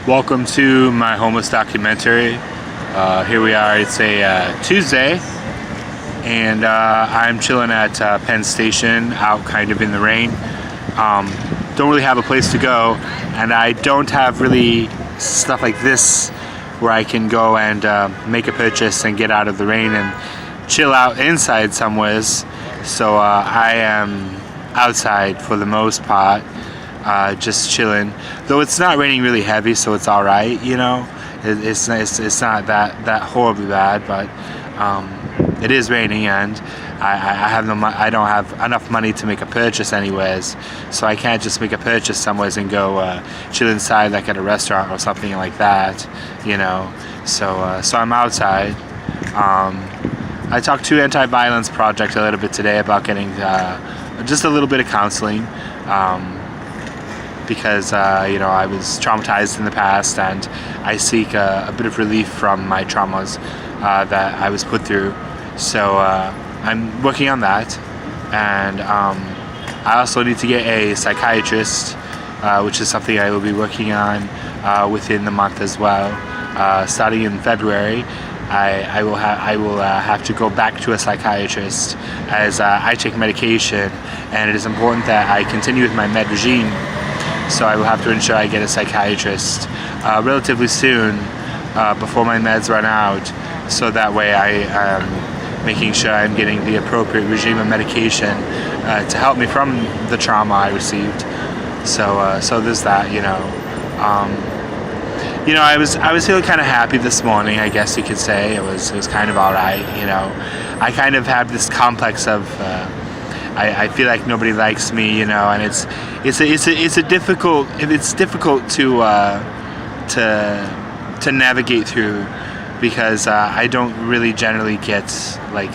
Welcome to my homeless documentary. Here we are, it's a Tuesday, and I'm chilling at Penn Station, out kind of in the rain. Don't really have a place to go, and I don't have really stuff like this where I can go and make a purchase and get out of the rain and chill out inside somewheres. So I am outside for the most part. Just chilling, though it's not raining really heavy, so it's all right. You know, it's not that horribly bad, but it is raining, and I don't have enough money to make a purchase anywheres, so I can't just make a purchase somewheres and go chill inside like at a restaurant or something like that. You know, so I'm outside. I talked to Anti-Violence Project a little bit today about getting just a little bit of counseling. Because I was traumatized in the past, and I seek a bit of relief from my traumas that I was put through. So I'm working on that, and I also need to get a psychiatrist, which is something I will be working on within the month as well. Starting in February, I will have to go back to a psychiatrist as I take medication, and it is important that I continue with my med regime. So I will have to ensure I get a psychiatrist relatively soon before my meds run out, so that way I am making sure I'm getting the appropriate regime of medication to help me from the trauma I received. So there's that, I was feeling kind of happy this morning, I guess you could say. It was kind of all right, I kind of have this complex of I feel like nobody likes me, and it's difficult to navigate through, because I don't really generally get like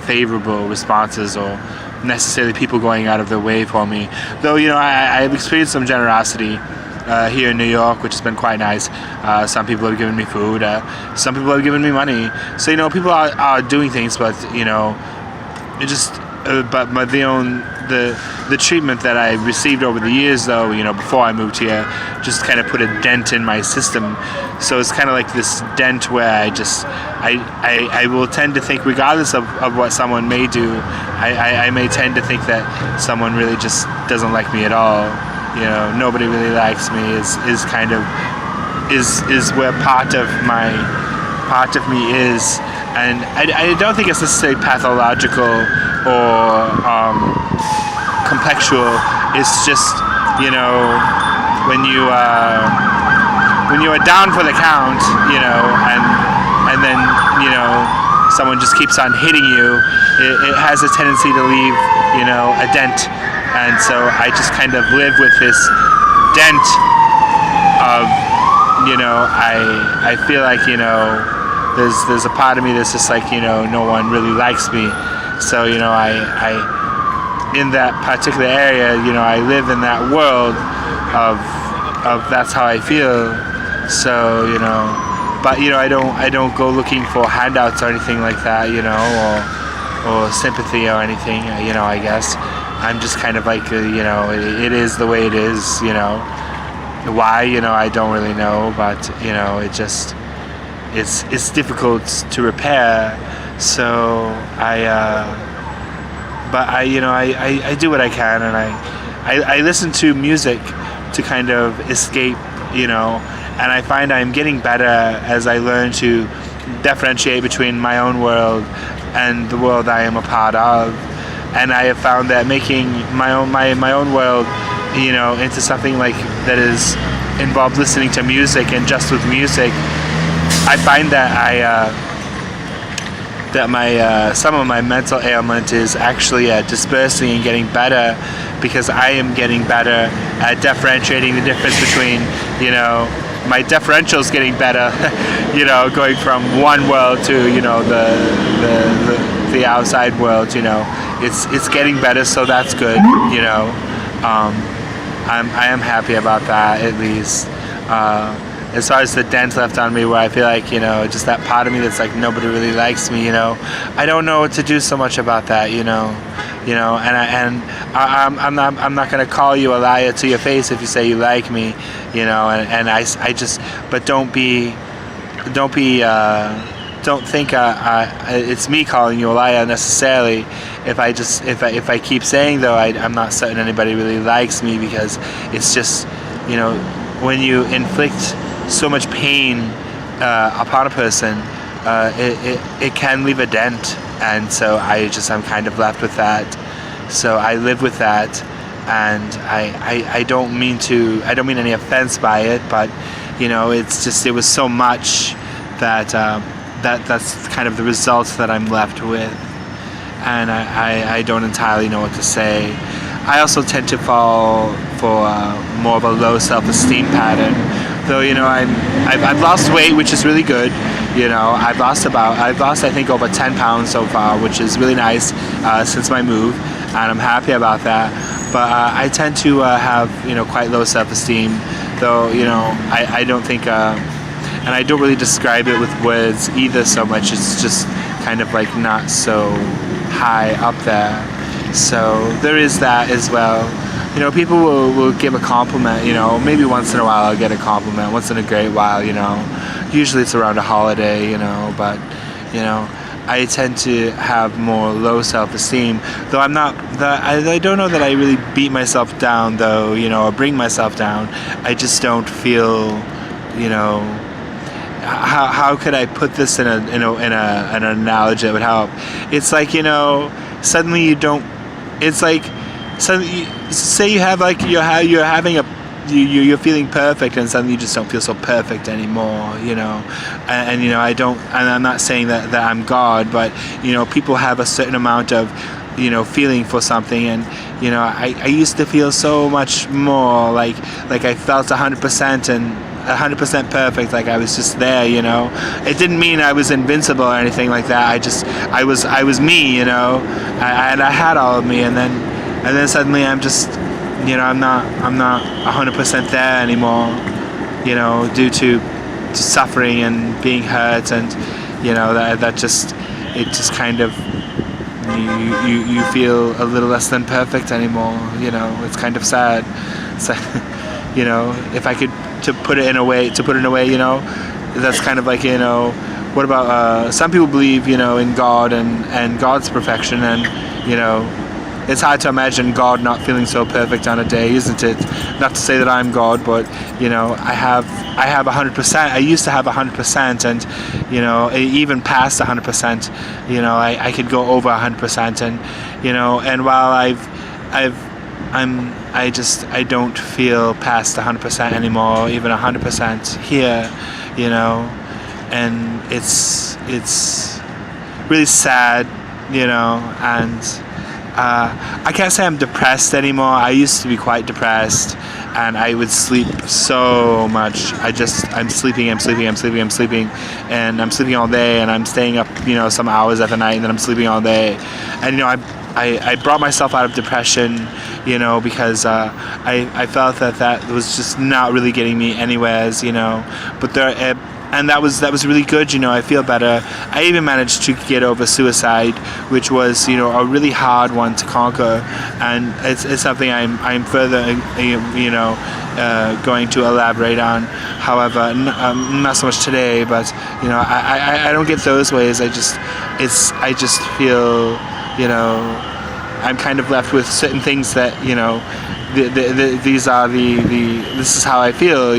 favorable responses or necessarily people going out of their way for me. Though I've experienced some generosity here in New York, which has been quite nice. Some people have given me food. Some people have given me money. So people are doing things, but it just. But the treatment that I received over the years, though, before I moved here, just kind of put a dent in my system. So it's kind of like this dent where I will tend to think, regardless of what someone may do, I may tend to think that someone really just doesn't like me at all. Nobody really likes me is kind of is where part of me is. And I don't think it's necessarily pathological or complexual. It's just, when you are down for the count, and then someone just keeps on hitting you, it has a tendency to leave a dent. And so I just kind of live with this dent of I feel like there's a part of me that's just like, no one really likes me. So, I in that particular area, I live in that world of that's how I feel. So, but, I don't go looking for handouts or anything like that, or sympathy or anything, I guess. I'm just kind of like, it is the way it is, Why, I don't really know, but, it just... It's difficult to repair, so I do what I can, and I listen to music to kind of escape, and I find I'm getting better as I learn to differentiate between my own world and the world I am a part of, and I have found that making my own world, into something like that is involved listening to music and just with music. I find that some of my mental ailment is actually dispersing and getting better, because I am getting better at differentiating the difference between, my differential's getting better, going from one world to, the outside world, it's getting better, so that's good, I am happy about that, at least. as far as the dent left on me, where I feel like, just that part of me that's like nobody really likes me, I don't know what to do so much about that, I'm not gonna call you a liar to your face if you say you like me, and I just, but don't think it's me calling you a liar necessarily. If I keep saying though, I'm not certain anybody really likes me, because it's just, when you inflict so much pain upon a person, it can leave a dent, and so I'm kind of left with that. So I live with that, and I don't mean any offense by it, but it's just, it was so much that that's kind of the results that I'm left with, and I don't entirely know what to say. I also tend to fall for more of a low self-esteem pattern, though. I've lost weight, which is really good. I've lost I think over 10 pounds so far, which is really nice since my move, and I'm happy about that. But I tend to have quite low self-esteem, though. I don't think, and I don't really describe it with words either so much. It's just kind of like not so high up there. So there is that as well. People will give a compliment, maybe once in a while I'll get a compliment, once in a great while, usually it's around a holiday, but, I tend to have more low self-esteem, though I don't know that I really beat myself down, though, or bring myself down. I just don't feel, how could I put this in an analogy that would help? It's like, suddenly you don't, it's like, suddenly, say you have like, you're having you're feeling perfect, and suddenly you just don't feel so perfect anymore, and I'm not saying that I'm God, but people have a certain amount of feeling for something, and I used to feel so much more like I felt 100% and 100% perfect, like I was just there. It didn't mean I was invincible or anything like that. I was me, and I had all of me, and then suddenly I'm just, I'm not 100% there anymore, due to suffering and being hurt, and that just, it just kind of, you feel a little less than perfect anymore. It's kind of sad. It's like, if I could put it in a way, that's kind of like, what about some people believe in God and God's perfection, and it's hard to imagine God not feeling so perfect on a day, isn't it? Not to say that I'm God, but I have 100%. I used to have 100%, and even past 100%. I could go over 100%, and while I don't feel past 100% anymore, even 100% here, and it's really sad, and I can't say I'm depressed anymore. I used to be quite depressed, and I would sleep so much. I'm sleeping, and I'm sleeping all day, and I'm staying up, some hours at the night, and then I'm sleeping all day. And I brought myself out of depression, because I felt that was just not really getting me anywheres, but and that was really good. I feel better. I even managed to get over suicide, which was a really hard one to conquer, and it's something I'm further going to elaborate on. However, not so much today, but I don't get those ways. I just feel I'm kind of left with certain things that this is how I feel,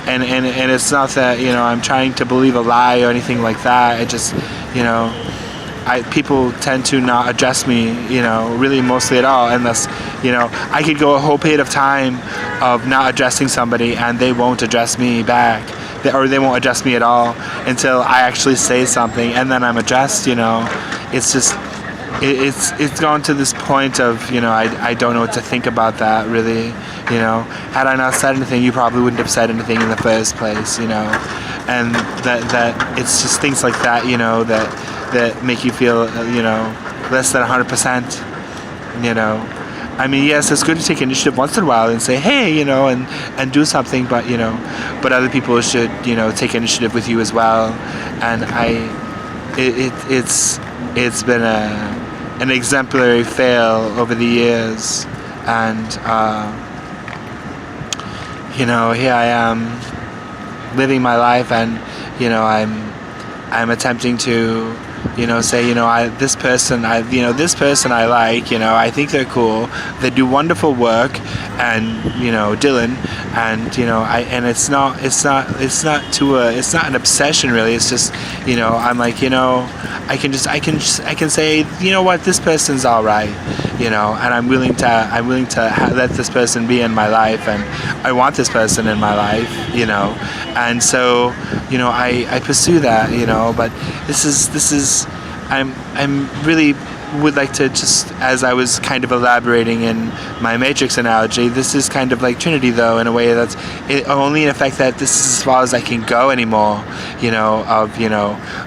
and it's not that I'm trying to believe a lie or anything like that. It just people tend to not address me, really mostly at all, unless I could go a whole period of time of not addressing somebody and they won't address me back, or they won't address me at all until I actually say something, and then I'm addressed. It's just it's gone to this point of I don't know what to think about that, really. Had I not said anything, you probably wouldn't have said anything in the first place, and that it's just things like that, that make you feel less than 100%, I mean, yes, it's good to take initiative once in a while and say, hey, and do something, but but other people should, take initiative with you as well. And it's been an exemplary fail over the years, and here I am living my life, and I'm attempting to say, this person I like, I think they're cool, they do wonderful work, and Dylan, and it's not an obsession really. It's just I'm like, I can say, what, this person's all right, and I'm willing to let this person be in my life, and I want this person in my life, and so I pursue that, but this is I'm really would like to, just as I was kind of elaborating in my Matrix analogy, this is kind of like Trinity, though, in a way that's only in effect that this is as far as I can go anymore, of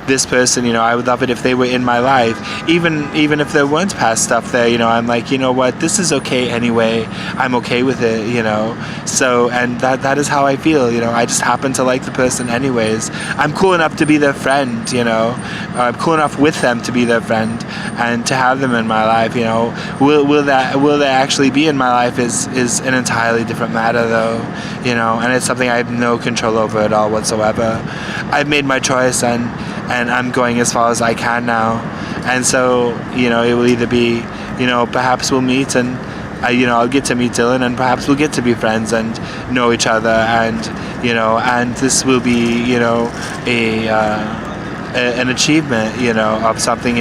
this person. I would love it if they were in my life, even if there weren't past stuff there. I'm like, what, this is okay anyway, I'm okay with it, so, and that is how I feel. I just happen to like the person anyways. I'm cool enough to be their friend, I'm cool enough with them to be their friend, and to have them in my life. Will they actually be in my life is an entirely different matter, though, and it's something I have no control over at all whatsoever. I've made my choice, and I'm going as far as I can now, and so it will either be perhaps we'll meet, and I'll get to meet Dylan, and perhaps we'll get to be friends and know each other, and and this will be an achievement, of something.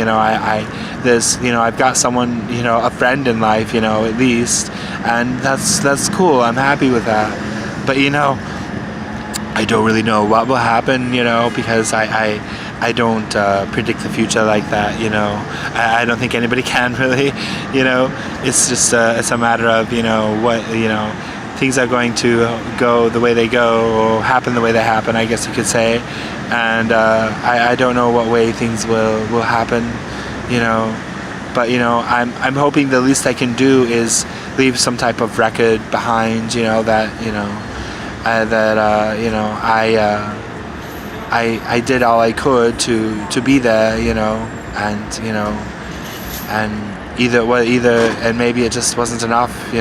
I've got someone, a friend in life, at least, and that's cool. I'm happy with that. But I don't really know what will happen, because I don't predict the future like that. I don't think anybody can really. It's just it's a matter of what things are going to go the way they go, or happen the way they happen, I guess you could say. And I don't know what way things will happen, but I'm hoping the least I can do is leave some type of record behind, that I did all I could to be there, and either and maybe it just wasn't enough,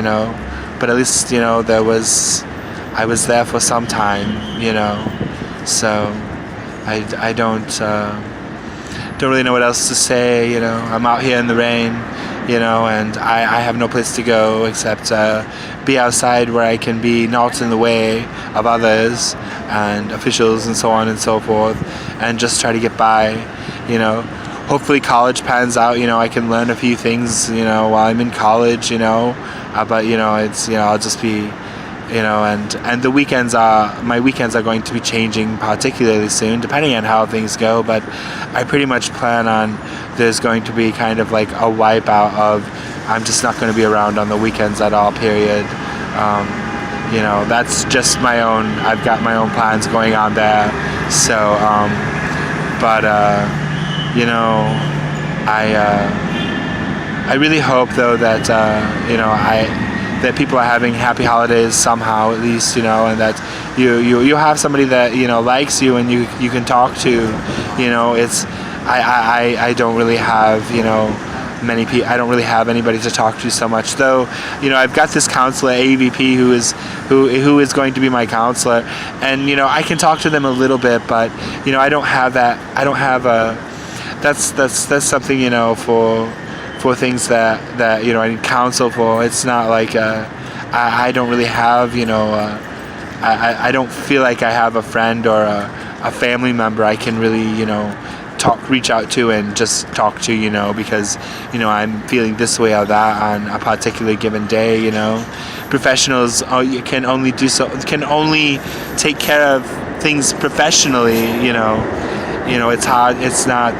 but at least I was there for some time, so I don't really know what else to say. I'm out here in the rain, and I have no place to go except be outside where I can be not in the way of others and officials and so on and so forth, and just try to get by. Hopefully college pans out, I can learn a few things, while I'm in college, but it's, I'll just be, and the my weekends are going to be changing particularly soon, depending on how things go. But I pretty much plan on there's going to be kind of like a wipeout of I'm just not going to be around on the weekends at all, period. That's just my own. I've got my own plans going on there. So, but I really hope, though, that that people are having happy holidays somehow, at least, and that you have somebody that likes you and you can talk to. It's I don't really have many people. I don't really have anybody to talk to so much, though. I've got this counselor, AVP, who is going to be my counselor, and I can talk to them a little bit, but I don't have that. I don't have a. That's something for things that I need counsel for. It's not like I don't really have I don't feel like I have a friend or a family member I can really reach out to and just talk to, because I'm feeling this way or that on a particular given day. Professionals can only take care of things professionally. It's hard. It's not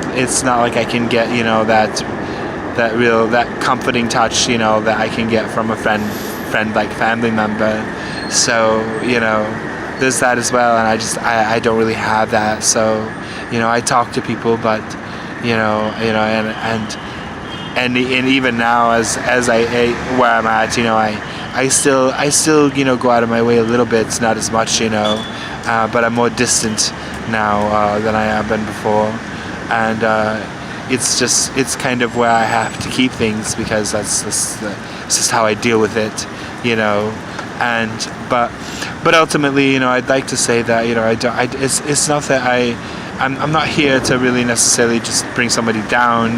like I can get that comforting touch that I can get from a friend like family member. So there's that as well, and I don't really have that. So I talk to people, but and and even now as where I'm at, I still go out of my way a little bit. It's not as much, but I'm more distant now than I have been before, and it's kind of where I have to keep things, because that's it's just how I deal with it, and but ultimately, I'd like to say that it's not that I'm not here to really necessarily just bring somebody down,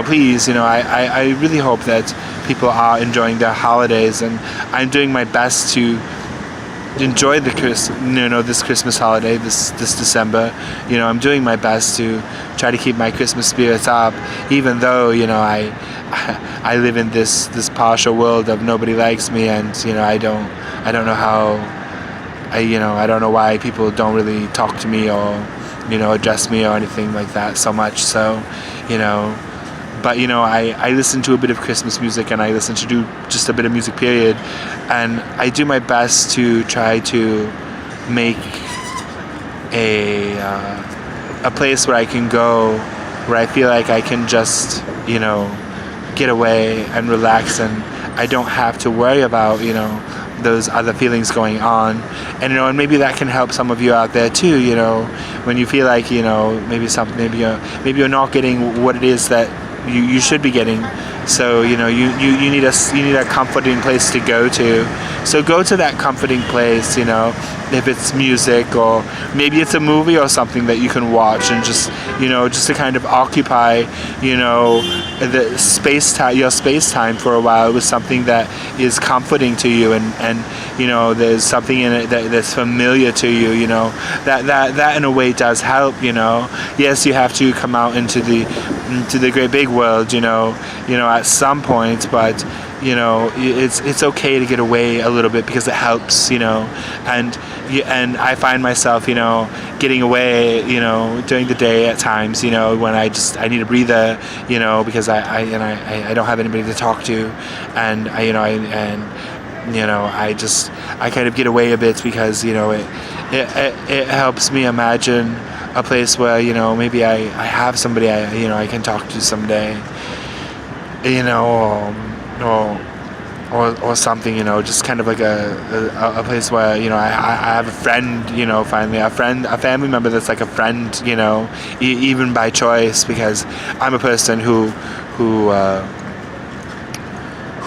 please, I really hope that people are enjoying their holidays, and I'm doing my best to enjoy this Christmas holiday, this December. I'm doing my best to try to keep my Christmas spirits up, even though I live in this partial world of nobody likes me, and I don't know how I don't know why people don't really talk to me or address me or anything like that so much. So but I listen to a bit of Christmas music, and I listen to do just a bit of music period, and I do my best to try to make a place where I can go, where I feel like I can just get away and relax, and I don't have to worry about those other feelings going on, and maybe that can help some of you out there too, when you feel like maybe you're not getting what it is that you should be getting. So you need a comforting place to go to. So go to that comforting place, if it's music, or maybe it's a movie or something that you can watch, and just to kind of occupy your space time for a while with something that is comforting to you, and there's something in it that's familiar to you, that in a way does help. Yes, you have to come out into the great big world, at some point, but it's okay to get away a little bit, because it helps, and I find myself getting away during the day at times, when I need a breather, because I don't have anybody to talk to, and I kind of get away a bit, because it helps me imagine a place where maybe I have somebody I can talk to someday, or something, just kind of like a place where I have a friend, finally a family member that's like a friend, even by choice, because I'm a person who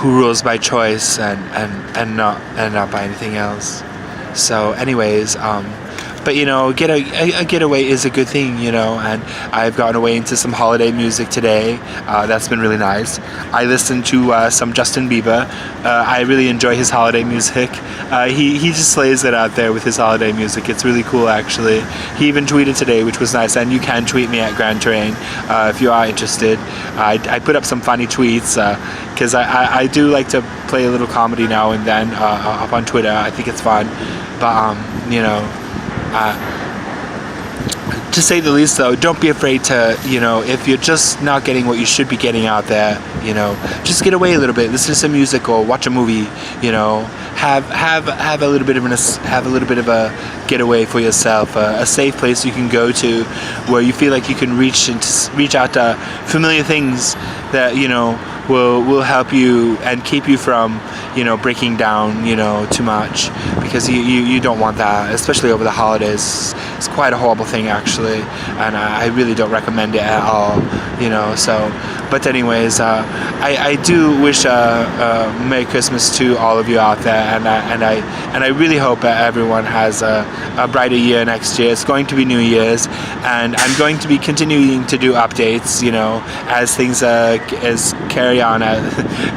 rules by choice, and not by anything else. So anyways, but a getaway is a good thing, and I've gotten away into some holiday music today. That's been really nice. I listened to some Justin Bieber. I really enjoy his holiday music. He just slays it out there with his holiday music. It's really cool, actually. He even tweeted today, which was nice, and you can tweet me at Grand Terrain if you are interested. I put up some funny tweets, because I do like to play a little comedy now and then up on Twitter. I think it's fun, but to say the least, though, don't be afraid to, if you're just not getting what you should be getting out there, just get away a little bit, listen to some music or watch a movie, have a little bit of a getaway for yourself, a safe place you can go to, where you feel like you can reach out to familiar things that will help you and keep you from breaking down too much, because you don't want that, especially over the holidays. It's quite a horrible thing, actually, and I really don't recommend it at all, so. But anyways, I do wish Merry Christmas to all of you out there, and I really hope that everyone has a brighter year next year. It's going to be New Year's, and I'm going to be continuing to do updates, as things as carry on at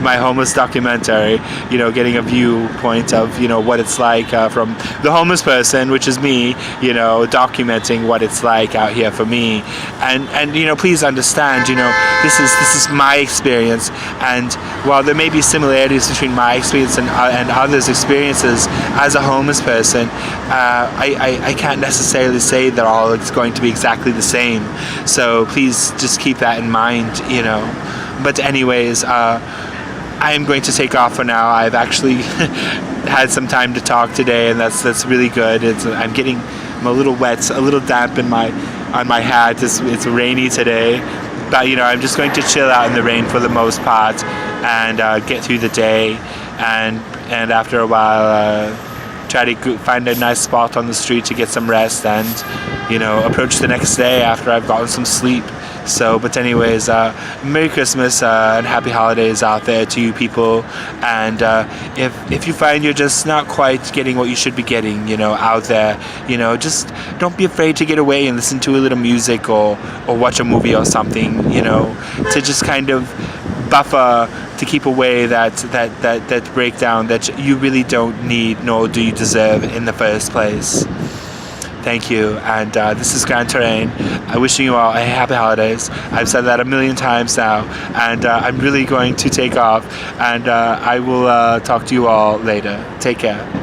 my homeless documentary, getting a viewpoint of what it's like from the homeless person, which is me, documenting what it's like out here for me, and please understand, this is my experience, and while there may be similarities between my experience and others' experiences as a homeless person, I can't necessarily say that all it's going to be exactly the same. So please just keep that in mind, But anyways, I am going to take off for now. I've actually had some time to talk today, and that's really good. I'm a little wet, a little damp on my hat. It's rainy today, But I'm just going to chill out in the rain for the most part and get through the day, and after a while try to find a nice spot on the street to get some rest and approach the next day after I've gotten some sleep. So, but anyways, Merry Christmas and Happy Holidays out there to you people. And if you find you're just not quite getting what you should be getting, out there, just don't be afraid to get away and listen to a little music or watch a movie or something, to just kind of buffer, to keep away that breakdown that you really don't need nor do you deserve in the first place. Thank you, and this is Grand Terrain. I'm wishing you all a happy holidays. I've said that a million times now, and I'm really going to take off, and I will talk to you all later. Take care.